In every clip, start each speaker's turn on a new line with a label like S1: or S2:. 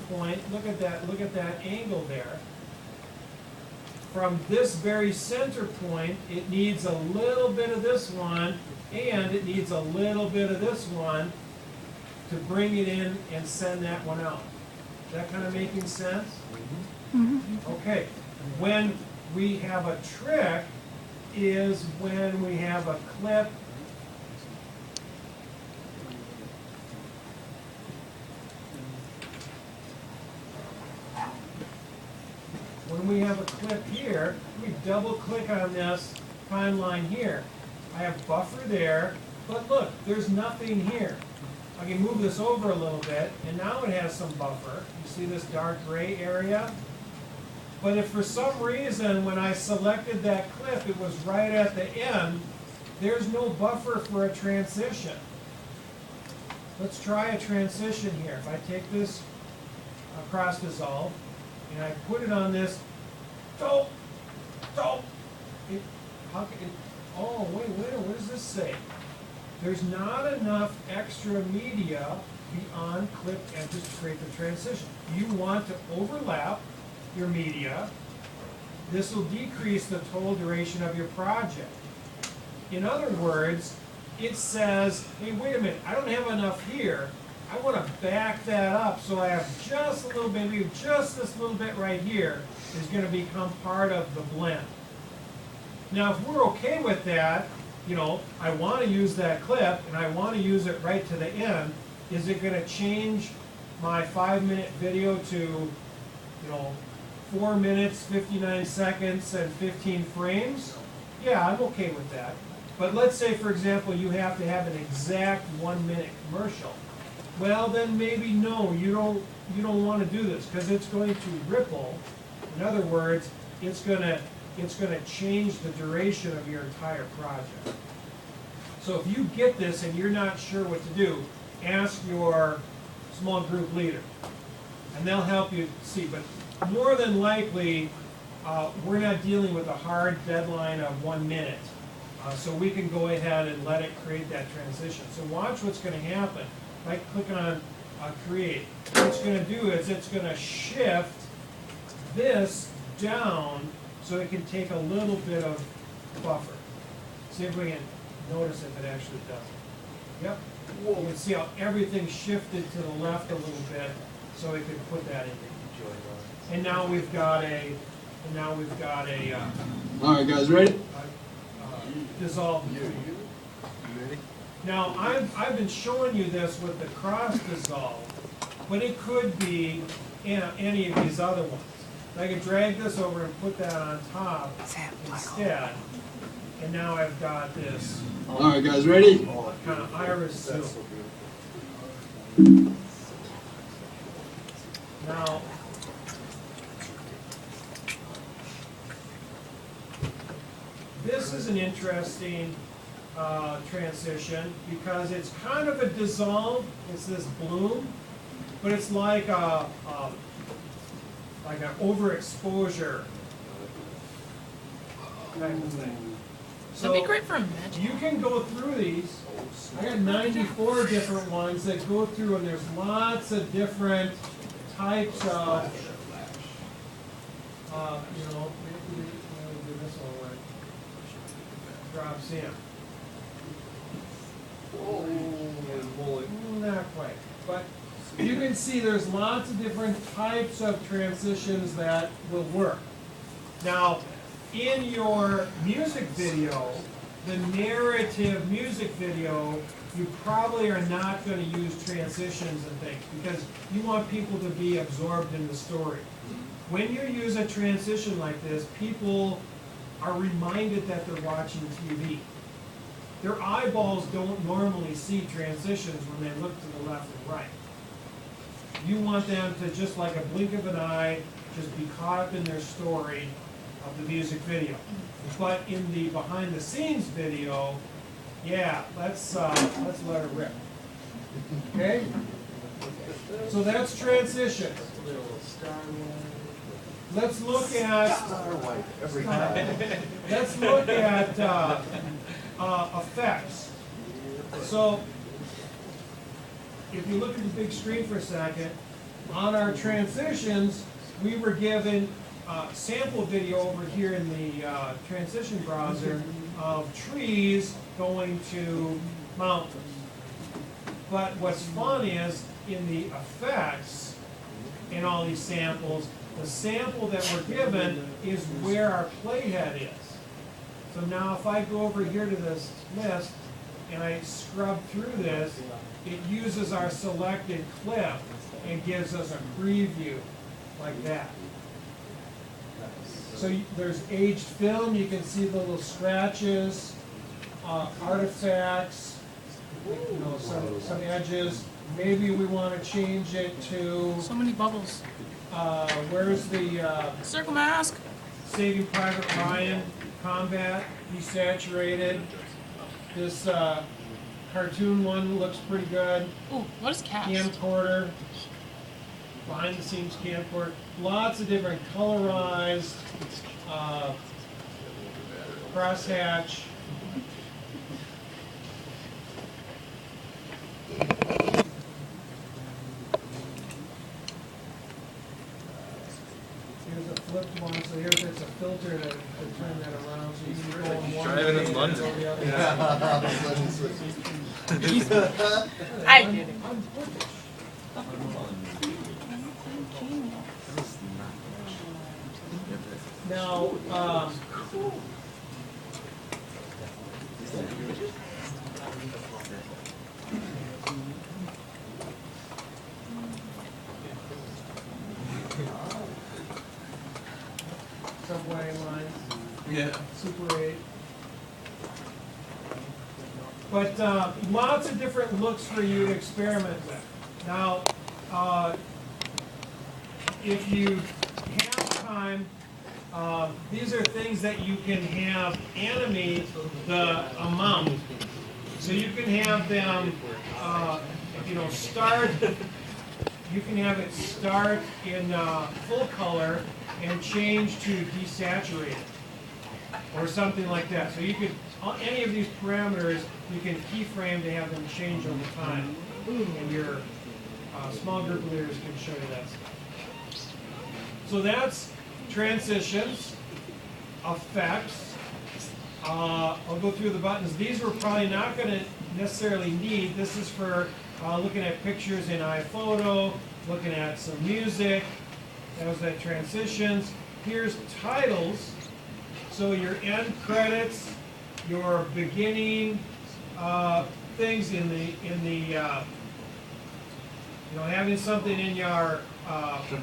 S1: point, look at that angle there. From this very center point, it needs a little bit of this one, and it needs a little bit of this one to bring it in and send that one out. Is that kind of making sense? Mm-hmm. Okay. When we have a trick is when we have a clip here, we double click on this timeline here. I have buffer there, but look, there's nothing here. I can move this over a little bit, and now it has some buffer. You see this dark gray area? But if for some reason when I selected that clip, it was right at the end, there's no buffer for a transition. Let's try a transition here. If I take this cross dissolve, and I put it on this, oh, wait, what does this say? There's not enough extra media beyond clip edges to create the transition. You want to overlap your media. This will decrease the total duration of your project. In other words, it says, hey, wait a minute, I don't have enough here. I want to back that up so I have just a little bit, maybe just this little bit right here is going to become part of the blend. Now, if we're okay with that, you know, I want to use that clip and I want to use it right to the end, is it going to change my 5-minute video to, you know, 4 minutes, 59 seconds, and 15 frames? Yeah, I'm okay with that. But let's say, for example, you have to have an exact 1-minute commercial. Well, then maybe no, you don't want to do this because it's going to ripple. In other words, it's going to change the duration of your entire project. So if you get this and you're not sure what to do, ask your small group leader, and they'll help you see. But more than likely, we're not dealing with a hard deadline of 1 minute. So we can go ahead and let it create that transition. So watch what's going to happen. If I click on create, what it's going to do is it's going to shift this down so it can take a little bit of buffer. See if we can notice if it actually does it. Yep. You can see how everything shifted to the left a little bit so it can put that in. And now we've got a,
S2: all right, guys, ready?
S1: Dissolve. Now, I've been showing you this with the cross dissolve, but it could be any of these other ones. I can drag this over and put that on top instead, and now I've got this.
S2: All right, guys, ready?
S1: Kind of iris soup. Now, this is an interesting transition because it's kind of a dissolve. It's this bloom, but it's like an overexposure type of thing. So
S3: that'd be great for a magic.
S1: you can go through these. I got 94 different ones that go through, and there's lots of different types of, you know, maybe do this one where it drops in. Not quite, but you can see there's lots of different types of transitions that will work. Now, in your music video, the narrative music video, you probably are not going to use transitions and things because you want people to be absorbed in the story. When you use a transition like this, people are reminded that they're watching TV. Their eyeballs don't normally see transitions when they look to the left and right. You want them to, just like a blink of an eye, just be caught up in their story of the music video. But in the behind the scenes video, yeah, let's let it rip. Okay? So that's transition. Let's look at effects. So if you look at the big screen for a second, on our transitions, we were given a sample video over here in the transition browser of trees going to mountains. But what's fun is in the effects in all these samples, the sample that we're given is where our playhead is. So now if I go over here to this list and I scrub through this, it uses our selected clip and gives us a preview like that. So there's aged film, you can see the little scratches, artifacts, you know, some edges. Maybe we want to change it to,
S3: So many bubbles.
S1: where's the
S3: Circle mask.
S1: Saving Private Ryan combat, desaturated. This cartoon one looks pretty good.
S3: Ooh, what is cast?
S1: Camcorder, behind the scenes camcorder, lots of different colorized, crosshatch. Here's a flipped one, so here's it's a filter to turn that around, so you can go on one.
S4: Driving in
S1: page
S4: London.
S1: or the other.
S3: I did it.
S1: I'm British. Now, subway lines,
S4: Yeah.
S1: Super 8. But lots of different looks for you to experiment with. Now, if you have time, these are things that you can have animate the amount. So you can have them, you know, start. You can have it start in full color and change to desaturated or something like that. So you could, any of these parameters, you can keyframe to have them change over time. And your small group of leaders can show you that stuff. So that's transitions, effects. I'll go through the buttons. These we're probably not going to necessarily need. This is for looking at pictures in iPhoto, looking at some music. That was that transitions. Here's titles. So your end credits, your beginning things in the you know, having something in your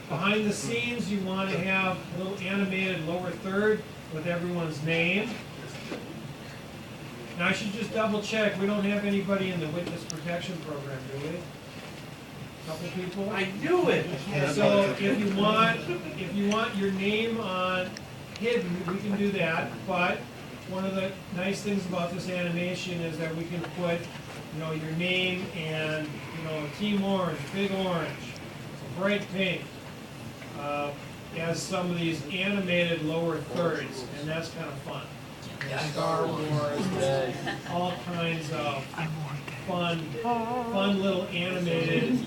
S1: behind the scenes. You want to have a little animated lower third with everyone's name. Now I should just double check. We don't have anybody in the witness protection program, do we? Couple people.
S5: I knew it.
S1: So if you want your name on hidden, we can do that. But one of the nice things about this animation is that we can put, you know, your name and, you know, Team Orange, Big Orange, Bright Pink, as some of these animated lower thirds, and that's kind of fun. Star Wars, all kinds of fun little animated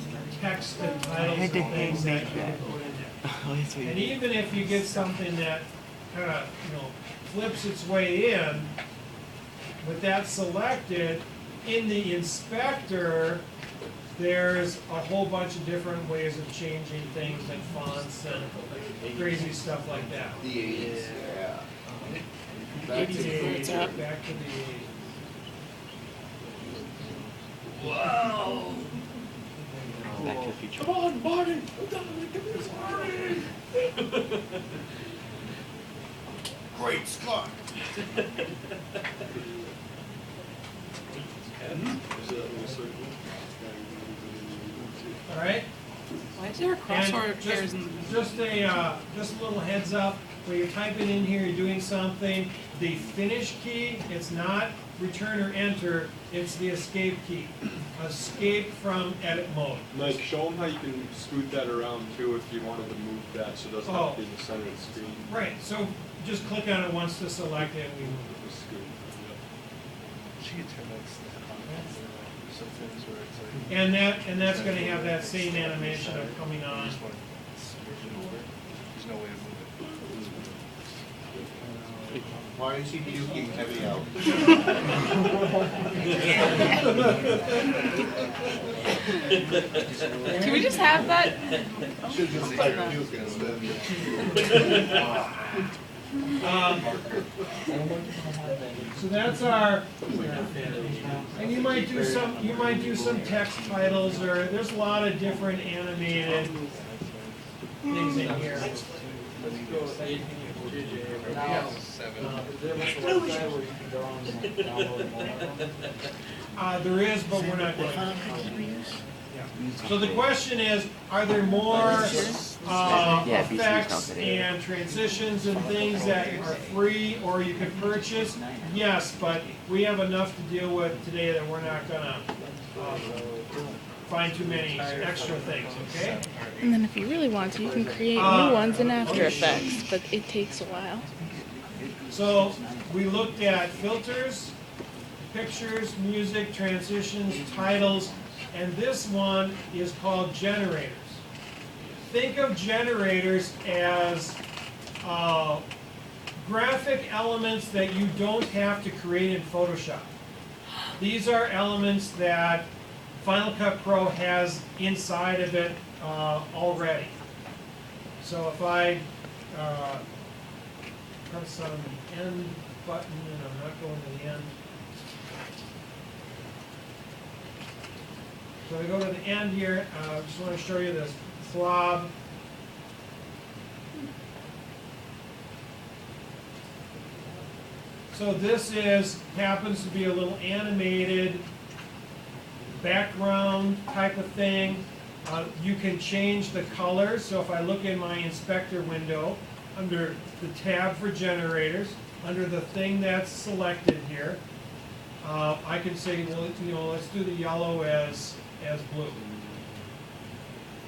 S1: text and titles and things that you can put in there. And even if you get something that kind of, you know, flips its way in, with that selected, in the inspector, there's a whole bunch of different ways of changing things and fonts and crazy stuff like that.
S5: The 80s. Yeah.
S1: Back to the 80s. Back to the 80s.
S5: Whoa!
S6: Back to the Future.
S5: Come on, Marty! Give me this, Marty! Great Scott!
S1: All right?
S3: Why is there a crossword
S1: And
S3: pairs in
S1: just a little heads up, when you're typing in here, you're doing something, the finish key, it's not return or enter, it's the escape key. Escape from edit mode.
S4: Mike, show them how you can scoot that around too if you wanted to move that so it doesn't have to be in the center of the screen.
S1: Right, so just click on it once to select it. We
S4: Just scoot.
S6: She gets her legs.
S1: And that's going to have that same animation of coming on.
S5: Why is he puking heavy out?
S3: Can we just have that?
S5: Should just say puking instead.
S1: So that's our, and you might do some text titles, or there's a lot of different animated things in here. There is, but we're not going to. So the question is, are there more effects and transitions and things that are free or you can purchase? Yes, but we have enough to deal with today that we're not going to find too many extra things, okay?
S7: And then if you really want to, you can create new ones in After Effects, but it takes a while.
S1: So we looked at filters, pictures, music, transitions, titles, and this one is called generators. Think of generators as graphic elements that you don't have to create in Photoshop. These are elements that Final Cut Pro has inside of it already. So if I press on the end button, and I'm not going to the end. So I go to the end here, I just want to show you this blob. So this happens to be a little animated background type of thing. You can change the colors. So if I look in my inspector window, under the tab for generators, under the thing that's selected here, I can say, well, let's do the yellow as blue.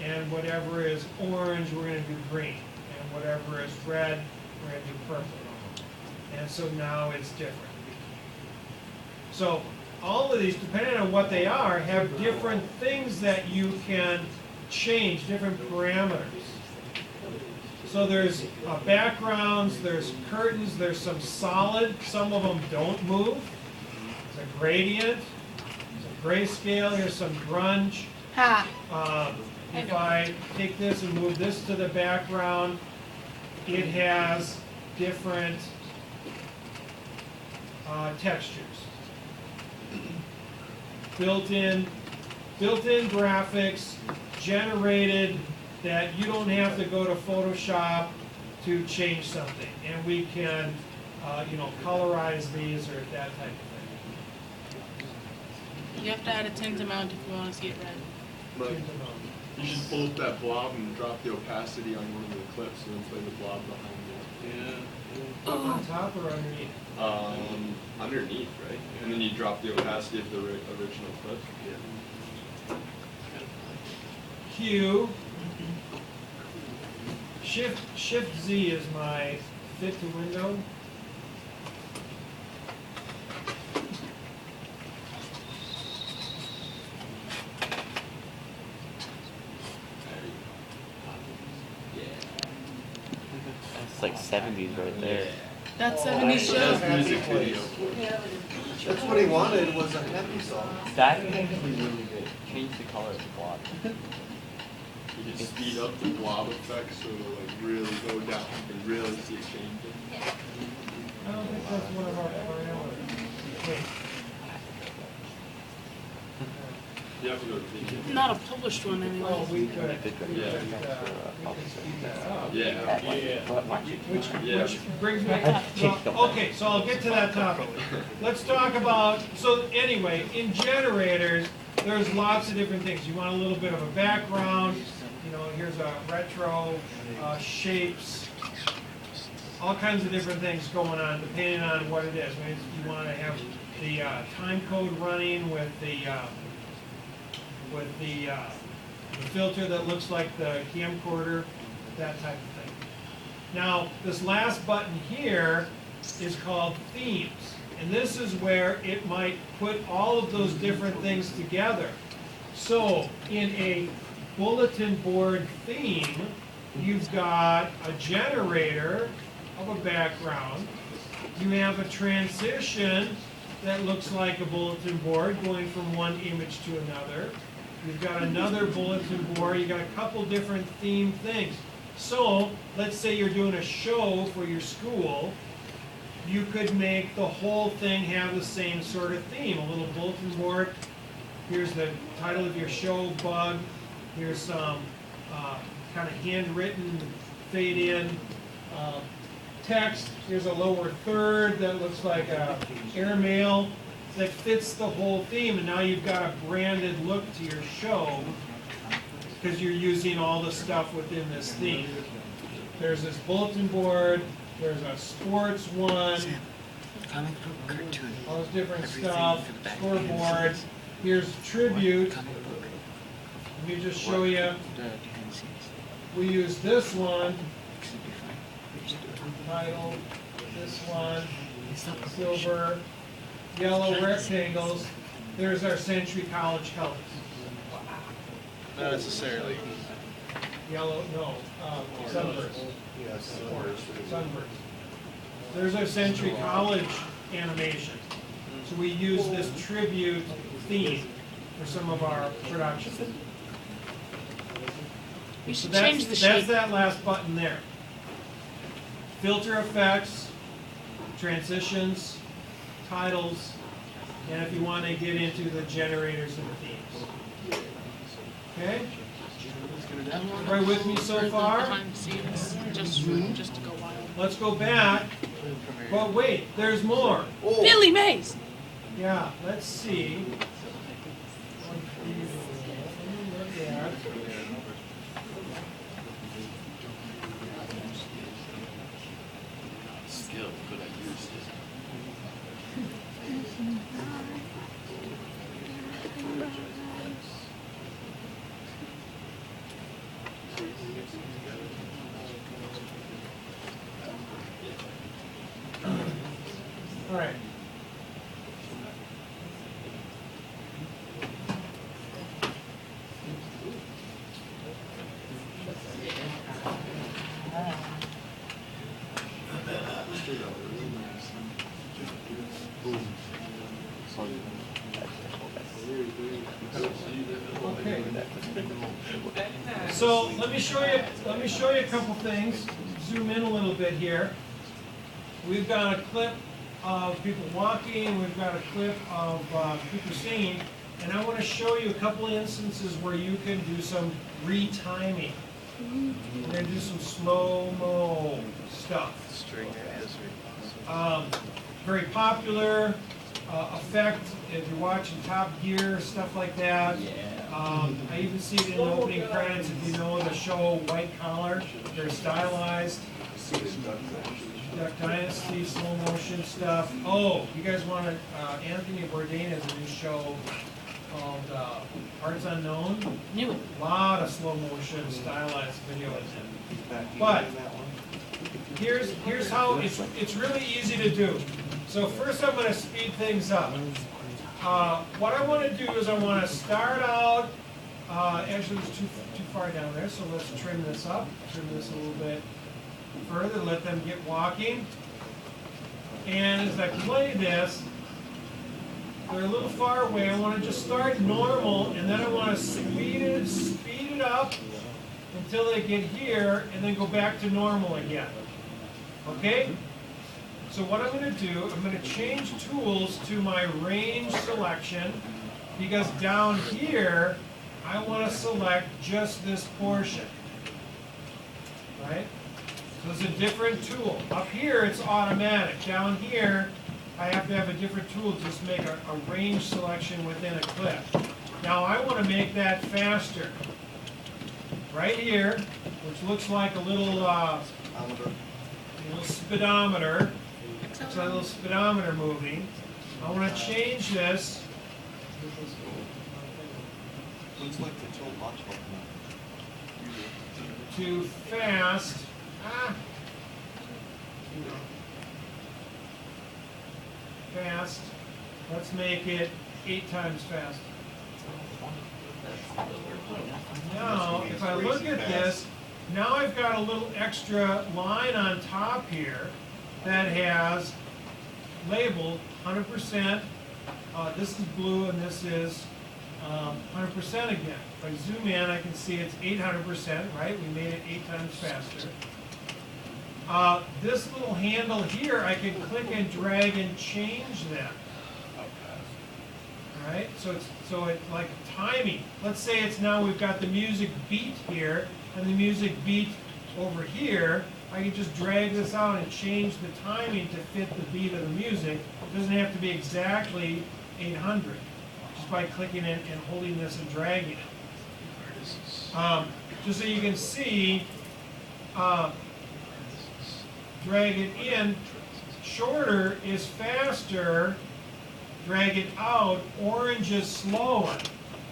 S1: And whatever is orange, we're going to do green. And whatever is red, we're going to do purple. And so now it's different. So all of these, depending on what they are, have different things that you can change, different parameters. So there's backgrounds, there's curtains, there's some solid, some of them don't move. It's a gradient, it's a grayscale, here's some grunge.
S3: Ha!
S1: If I take this and move this to the background, it has different textures. Built-in graphics generated that you don't have to go to Photoshop to change something, and we can, colorize these or that type of thing.
S3: You have to add a tint amount if you want to see it red.
S4: But you should pull up that blob and drop the opacity on one of the clips and then play the blob behind it.
S1: On top or underneath?
S4: Underneath, right? And then you drop the opacity of the original clip.
S1: Q. Shift Z is my fit to window.
S6: That's like 70s right there.
S3: That's 70s show.
S4: That's music video.
S5: That's what he wanted, was a happy song.
S6: That is actually really good. Change the color of the blob.
S4: You can speed up the blob effect so it'll like really go down. You can really see it changing.
S1: I don't think that's one of our parameters. Wait.
S4: You have to go to video.
S3: Not a published one anyway.
S1: Oh, we could.
S6: Did go to
S4: Yeah.
S1: We can speed that up.
S4: Yeah.
S1: Which brings me, okay, so I'll get to that topic. Let's talk about, so anyway, in generators, there's lots of different things. You want a little bit of a background, here's a retro, shapes, all kinds of different things going on depending on what it is. I mean, you want to have the time code running with the filter that looks like the camcorder, that type of thing. Now, this last button here is called themes. And this is where it might put all of those different things together. So in a bulletin board theme, you've got a generator of a background. You have a transition that looks like a bulletin board going from one image to another. You've got another bulletin board. You've got a couple different theme things. So let's say you're doing a show for your school. You could make the whole thing have the same sort of theme. A little bulletin board. Here's the title of your show, Bug. Here's some kind of handwritten, fade-in text. Here's a lower third that looks like airmail that fits the whole theme. And now you've got a branded look to your show because you're using all the stuff within this theme. There's this bulletin board. There's a sports one.
S8: Comic book, cartoon.
S1: All this different
S8: Everything
S1: stuff.
S8: for the back
S1: Scoreboard.
S8: end scenes.
S1: Here's tribute.
S8: Comic book.
S1: Let me just show you.
S8: The behind the scenes.
S1: We use this one.
S8: Should be fine. We just do it.
S1: Title. This one.
S8: It's not published.
S1: Silver. Yellow rectangles. There's our Century College colors.
S5: Not necessarily.
S1: Yellow, no, sunburst.
S5: Yes.
S1: Sunburst. There's our Century College animation. So we use this tribute theme for some of our productions.
S3: You
S1: So
S3: should
S1: that's,
S3: change the
S1: that's
S3: shape.
S1: that last button there. Filter effects, transitions, titles, and if you want to get into the generators and the themes. Okay? Right with me so far?
S3: Behind the scenes, just to go wild.
S1: Let's go back. But wait, there's more.
S3: Billy Mays!
S1: Yeah, let's see. Look at.
S4: Skill, good at your skill.
S1: All right. Okay. So let me show you. Let me show you a couple things. Zoom in a little bit here. We've got a clip of people walking. We've got a clip of people singing, and I want to show you a couple of instances where you can do some retiming. We're going to do some slow-mo stuff. Very popular effect if you're watching Top Gear, stuff like that. I even see it in the opening credits if you know the show White Collar. They're stylized. Duck Dynasty, slow motion stuff. Oh, you guys want to, Anthony Bourdain has a new show called Parts Unknown.
S3: Knew it.
S1: A lot of slow motion stylized videos. But here's how it's really easy to do. So first I'm going to speed things up. What I want to do is I want to start out, actually it's too far down there, so let's trim this up, trim this a little bit further, let them get walking. And as I play this, they're a little far away. I want to just start normal, and then I want to speed it up until they get here, and then go back to normal again. Okay? So what I'm going to do, I'm going to change tools to my range selection, because down here, I want to select just this portion. Right? So it's a different tool. Up here, it's automatic. Down here, I have to have a different tool to just make a range selection within a clip. Now I want to make that faster. Right here, which looks like a little speedometer. It's a little speedometer moving. I want to change this to fast. fast. Let's make it 8 times fast. Now, if I look at this, now I've got a little extra line on top here that has labeled 100%. This is blue and this is 100% again. If I zoom in, I can see it's 800%, right? We made it 8 times faster. This little handle here, I can click and drag and change that. All right, so it's like timing. Let's say it's now we've got the music beat here and the music beat over here. I can just drag this out and change the timing to fit the beat of the music. It doesn't have to be exactly 800, just by clicking it and holding this and dragging it. Just so you can see, drag it in, shorter is faster, drag it out, orange is slower.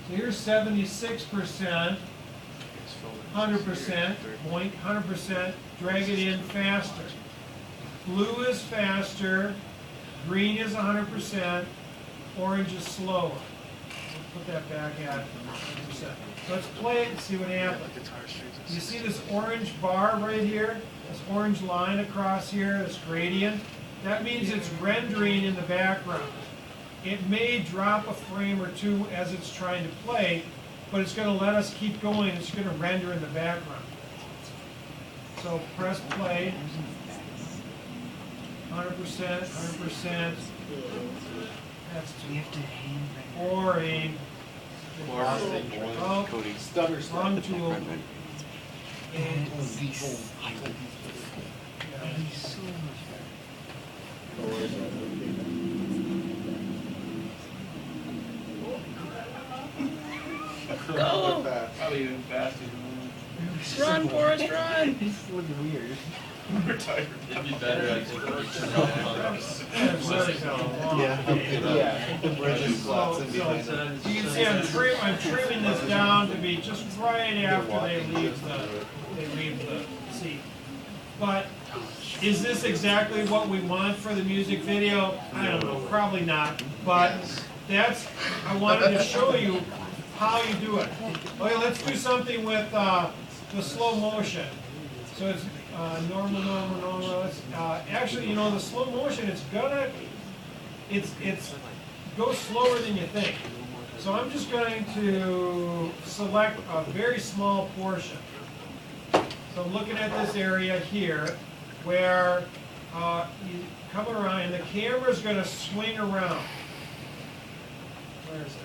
S1: So here's 76%, 100%, point, 100%, drag it in faster. Blue is faster, green is 100%, orange is slower. Let's put that back at 100%. Let's play it and see what happens. You see this orange bar right here? This orange line across here, this gradient? That means it's rendering in the background. It may drop a frame or two as it's trying to play, but it's going to let us keep going. It's going to render in the background. So press play. 100%, 100%. That's too boring. Oh, wrong tool.
S7: Go!
S4: Probably even faster.
S7: Run, Forrest, run!
S8: It's looking weird.
S4: We're tired. It'd be better
S5: Yeah, we're just slots and behind them.
S1: You can see I'm trimming this down to be just right after they leave the seat. But is this exactly what we want for the music video? I don't know, probably not. But I wanted to show you how you do it. Okay, let's do something with the slow motion. So it's normal. Actually, you know, the slow motion, it's goes slower than you think. So I'm just going to select a very small portion. So I'm looking at this area here where you come around and the camera's going to swing around. Where is that?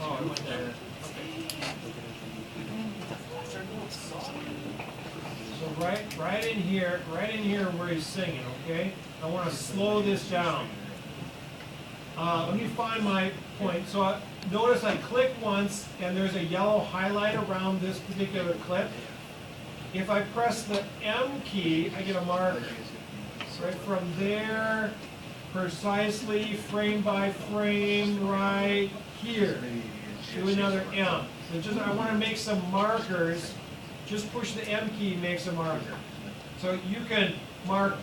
S1: Oh, it went there. So right in here where he's singing, okay? I want to slow this down. Let me find my point. So notice I click once and there's a yellow highlight around this particular clip. If I press the M key, I get a marker. Right from there, precisely frame by frame, right here. Do another M. So I want to make some markers. Just push the M key, makes a marker. So you can mark,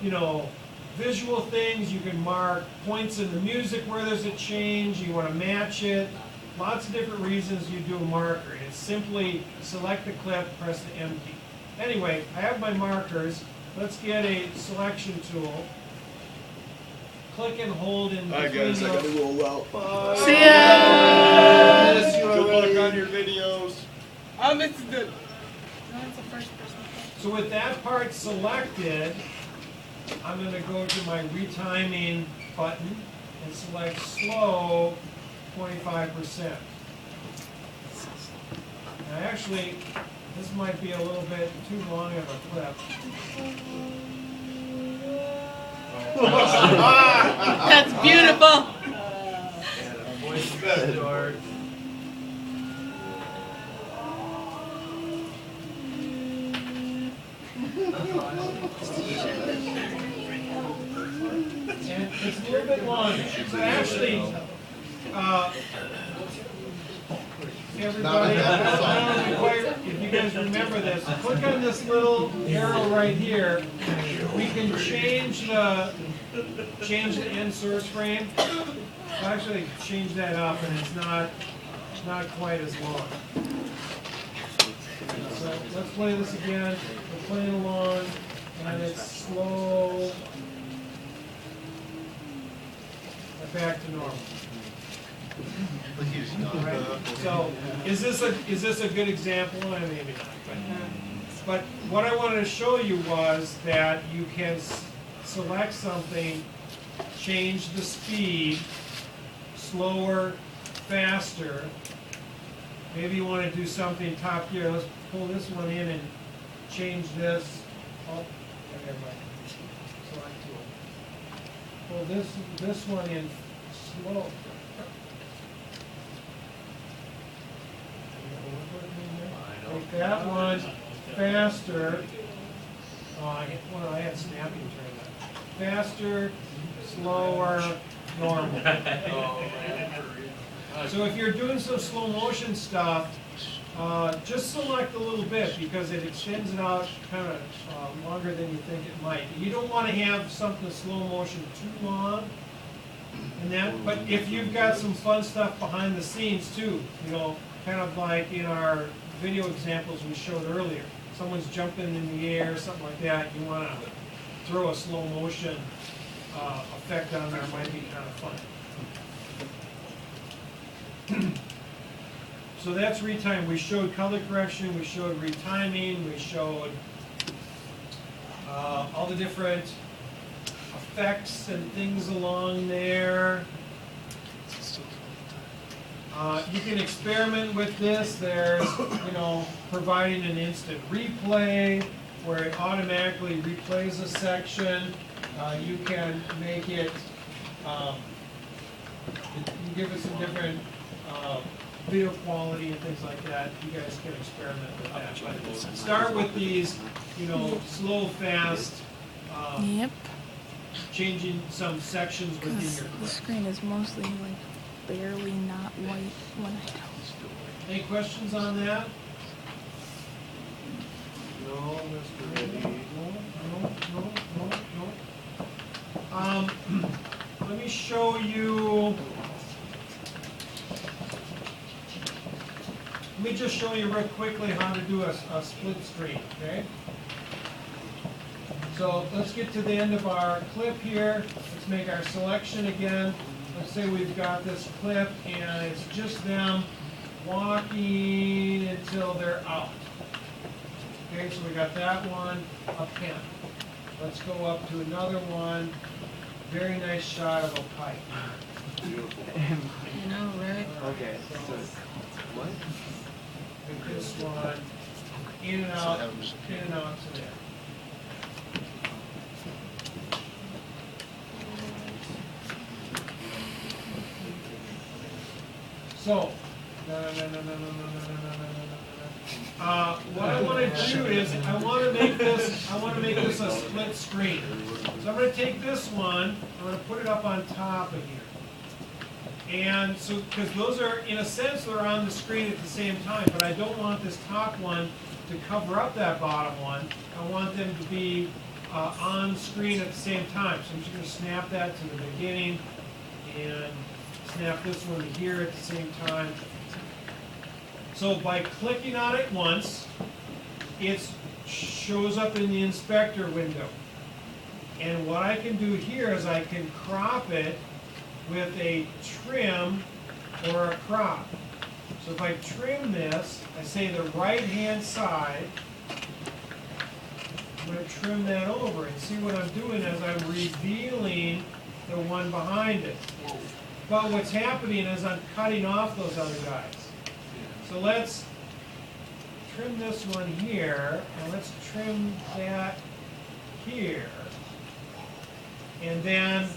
S1: you know, visual things. You can mark points in the music where there's a change. You want to match it. Lots of different reasons you do a marker. It's simply select the clip, press the M key. Anyway, I have my markers. Let's get a selection tool. Click and hold in between
S4: Alright guys, I gotta roll out. Bye.
S7: See ya!
S4: Good luck on your videos.
S7: It's the first person.
S1: So with that part selected, I'm going to go to my retiming button and select slow 25%. Now actually, this might be a little bit too long of a clip.
S7: That's beautiful!
S4: Voice better, George.
S1: And it's a little bit longer. So actually, everybody, if you guys remember this, click on this little arrow right here. We can change the end source frame. I'll actually change that up, and it's not quite as long. So let's play this again. We're playing along, and it's slow. And back to normal. Right. So is this a good example? Maybe not. But what I wanted to show you was that you can select something, change the speed, slower, faster. Maybe you want to do something top gear. Let's pull this one in and change this. Oh, never mind. Select tool. Pull this one in slow. Take that one faster. Oh, I had snapping turned on. Faster, slower, normal. So if you're doing some slow motion stuff, just select a little bit because it extends it out kind of longer than you think it might. You don't want to have something slow motion too long. And that, but if you've got some fun stuff behind the scenes too, you know, kind of like in our video examples we showed earlier, someone's jumping in the air, something like that, you want to throw a slow motion effect on there, might be kind of fun. So that's retime. We showed color correction, we showed retiming, we showed all the different effects and things along there. You can experiment with this. There's, you know, providing an instant replay where it automatically replays a section. You can make it, you can give it some different video quality and things like that. You guys can experiment with that. But start with these, you know, slow, fast,
S7: Yep.
S1: changing some sections within
S7: Because
S1: your
S7: the
S1: clip.
S7: screen is mostly like barely not white when I don't.
S1: Any questions on that? No, Mr. Reddy. No. Let me show you. Let me just show you real quickly how to do a split screen, okay? So let's get to the end of our clip here. Let's make our selection again. Let's say we've got this clip and it's just them walking until they're out. Okay, so we got that one, a pen. Let's go up to another one. Very nice shot of a pipe.
S4: Beautiful.
S8: You know, right?
S6: Okay, so what?
S1: And this one, in and out to there. So, what I want to do is I want to make this a split screen. So I'm going to take this one, I'm going to put it up on top of here. And so, because those are, in a sense, they're on the screen at the same time, but I don't want this top one to cover up that bottom one. I want them to be on screen at the same time. So I'm just going to snap that to the beginning and snap this one to here at the same time. So by clicking on it once, it shows up in the inspector window. And what I can do here is I can crop it with a trim or a crop. So if I trim this, I say the right-hand side, I'm going to trim that over, and see what I'm doing is I'm revealing the one behind it. But what's happening is I'm cutting off those other guys. So let's trim this one here, and let's trim that here. And then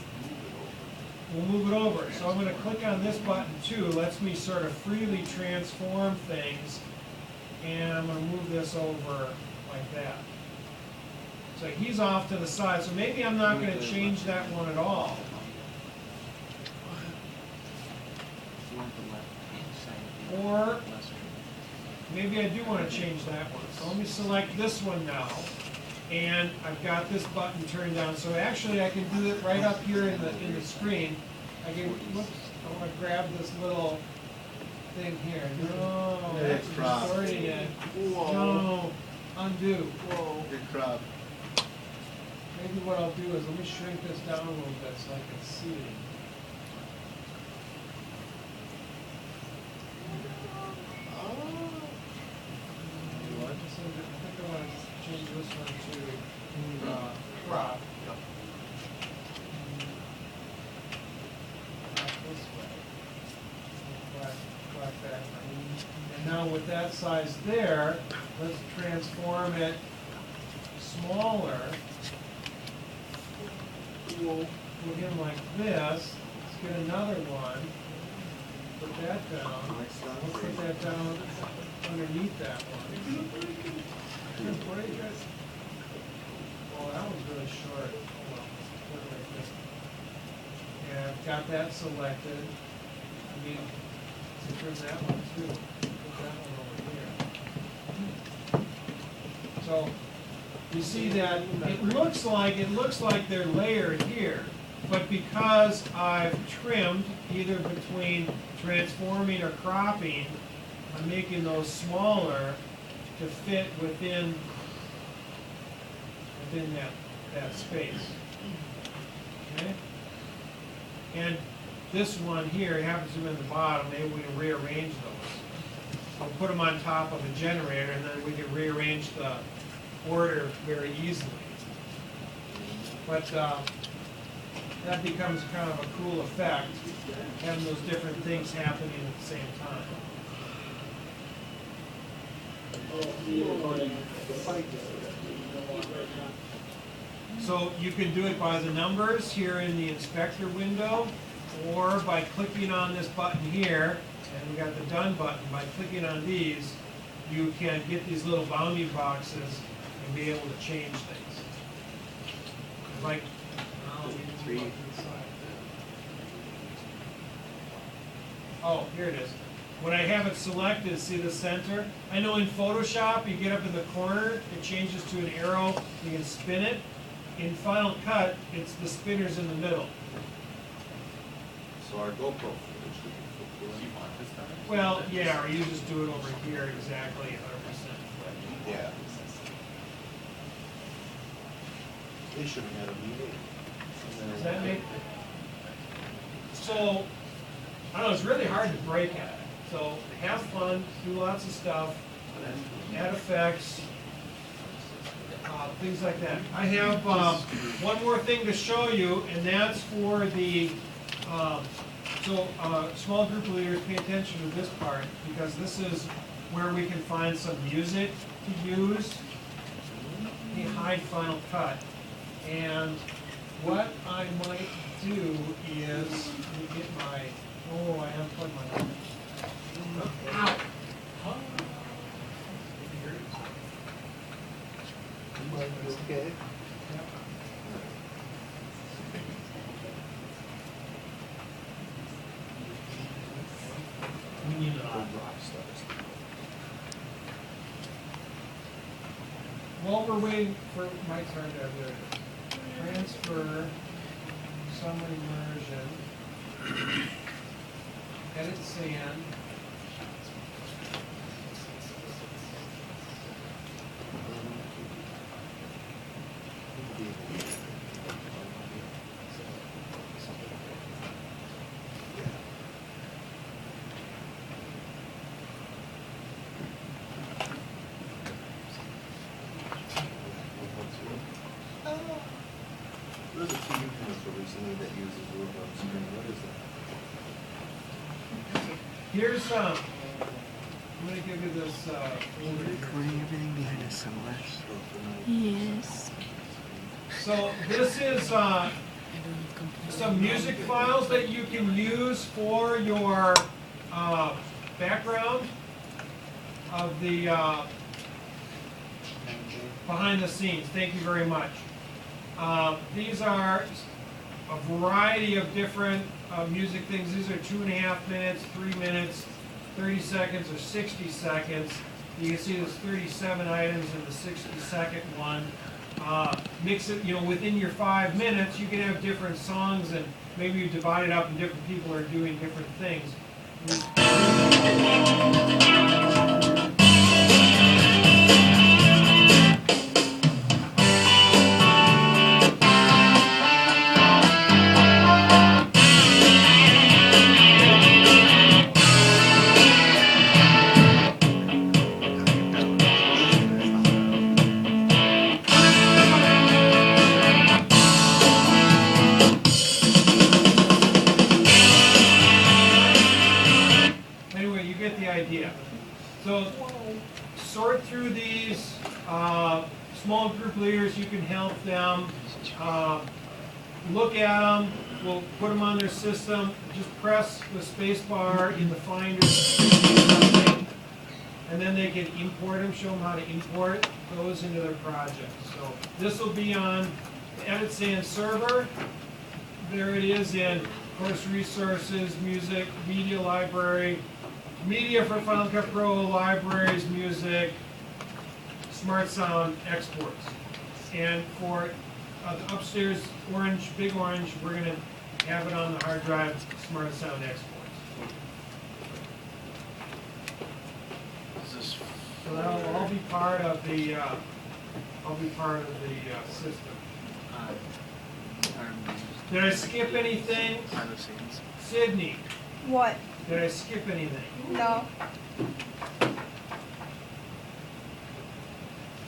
S1: we'll move it over. So I'm going to click on this button too. Lets me sort of freely transform things. And I'm going to move this over like that. So he's off to the side. So maybe I'm not going to change that one at all. Or maybe I do want to change that one. So let me select this one now. And I've got this button turned down. So actually I can do it right up here in the screen. I can, whoops, I want to grab this little thing here. No, that's
S5: Good crop.
S1: distorting it.
S5: Whoa.
S1: No, undo.
S5: Whoa. Good crop.
S1: Maybe what I'll do is let me shrink this down a little bit so I can see it.
S5: What?
S1: So I think I want to change this one to crop. Crop this way. Black background. And now with that size there, let's transform it smaller. We'll put him like this. Let's get another one. Put that down. We'll put that down underneath that one. Break it. Oh, that was really short. Oh, well, put it like this. And I've got that selected. I mean, to trim that one too. Put that one over here. So you see that it looks like they're layered here, but because I've trimmed either between transforming or cropping, I'm making those smaller to fit within that space. Okay? And this one here happens to be in the bottom. Maybe we can rearrange those. We'll put them on top of the generator, and then we can rearrange the order very easily. But that becomes kind of a cool effect, having those different things happening at the same time. So you can do it by the numbers here in the inspector window, or by clicking on this button here, and we got the done button. By clicking on these, you can get these little bounding boxes and be able to change things. Like, oh, here it is. When I have it selected, see the center? I know in Photoshop, you get up in the corner, it changes to an arrow, you can spin it. In Final Cut, it's the spinners in the middle.
S5: So our GoPro footage.
S1: Well, yeah, or you just do it over here exactly 100%.
S5: Yeah. They should have had a meeting.
S1: Does that make? So, I don't know, it's really hard to break it. So, have fun, do lots of stuff, add effects, things like that. I have one more thing to show you, and that's for the, small group of leaders, pay attention to this part, because this is where we can find some music to use. Let me hide Final Cut. And what I might do is, let me get my, oh, I unplugged my, ow!
S5: Okay.
S1: We need to, while we're waiting for my turn to transfer some immersion, edit sand.
S5: There's a TV commercial recently that uses Word on screen. What is that?
S1: Here's I'm gonna give you this
S6: Recording everything behind us somewhere.
S7: Yes.
S1: So this is some music files that you can use for your background of the behind the scenes. Thank you very much. These are a variety of different music things. These are 2.5 minutes, 3 minutes, 30 seconds, or 60 seconds. You can see there's 37 items in the 60-second one. Mix it, within your 5 minutes, you can have different songs, and maybe you divide it up and different people are doing different things. Anyway, you get the idea. So sort through these. Small group leaders, you can help them. Look at them. We'll put them on their system. Just press the space bar in the Finder, and then they can import them. Show them how to import those into their project. So this will be on the Edit Sand server. There it is in Course Resources, Music, Media Library, Media for Final Cut Pro, Libraries, Music, Smart Sound Exports. And for the upstairs orange, big orange, we're going to have it on the hard drive, Smart Sound Exports. So that'll all be part of the system. Did I skip anything? Sydney,
S9: What?
S1: did I skip anything?
S9: No.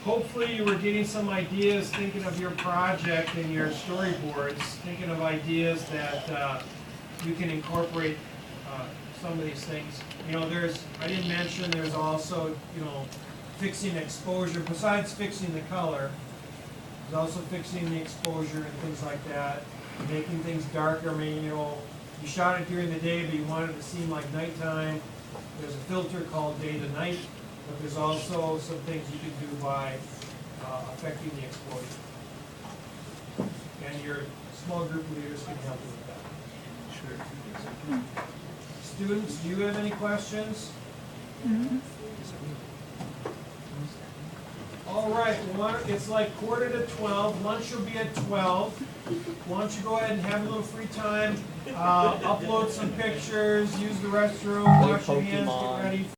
S1: Hopefully you were getting some ideas, thinking of your project and your storyboards, thinking of ideas that you can incorporate some of these things. I didn't mention there's also, fixing exposure. Besides fixing the color, there's also fixing the exposure and things like that, making things darker. Maybe, you shot it during the day, but you want it to seem like nighttime. There's a filter called day to night. But there's also some things you can do by affecting the exposure. And your small group leaders can help you with that. Sure. Students, do you have any questions? All right, it's like 11:45. Lunch will be at 12. Why don't you go ahead and have a little free time, upload some pictures, use the restroom, wash your hands, get ready.